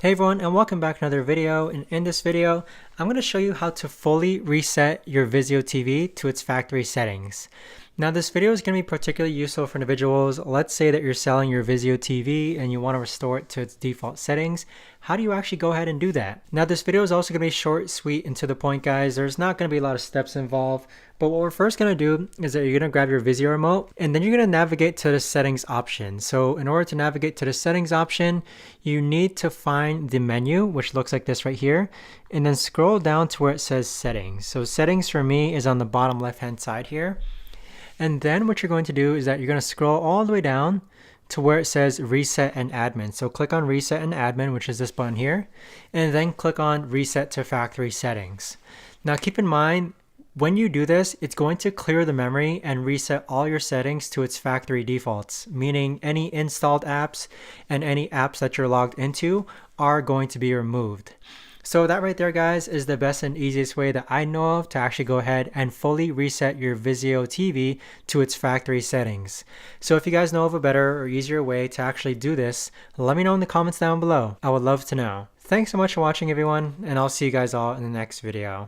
Hey everyone, and welcome back to another video. And in this video, I'm going to show you how to fully reset your Vizio TV to its factory settings. Now this video is going to be particularly useful for individuals. Let's say that you're selling your Vizio TV and you want to restore it to its default settings. How do you actually go ahead and do that? Now this video is also going to be short, sweet, and to the point, guys. There's not going to be a lot of steps involved. But what we're first going to do is that you're going to grab your Vizio remote and then you're going to navigate to the settings option. So in order to navigate to the settings option, you need to find the menu, which looks like this right here, and then scroll down to where it says settings. So settings for me is on the bottom left hand side here. And then what you're going to do is that you're going to scroll all the way down to where it says reset and admin. So click on reset and admin, which is this button here, and then click on reset to factory settings. Now keep in mind, when you do this, it's going to clear the memory and reset all your settings to its factory defaults, meaning any installed apps and any apps that you're logged into are going to be removed. So that right there, guys, is the best and easiest way that I know of to actually go ahead and fully reset your Vizio TV to its factory settings. So if you guys know of a better or easier way to actually do this, let me know in the comments down below. I would love to know. Thanks so much for watching, everyone, and I'll see you guys all in the next video.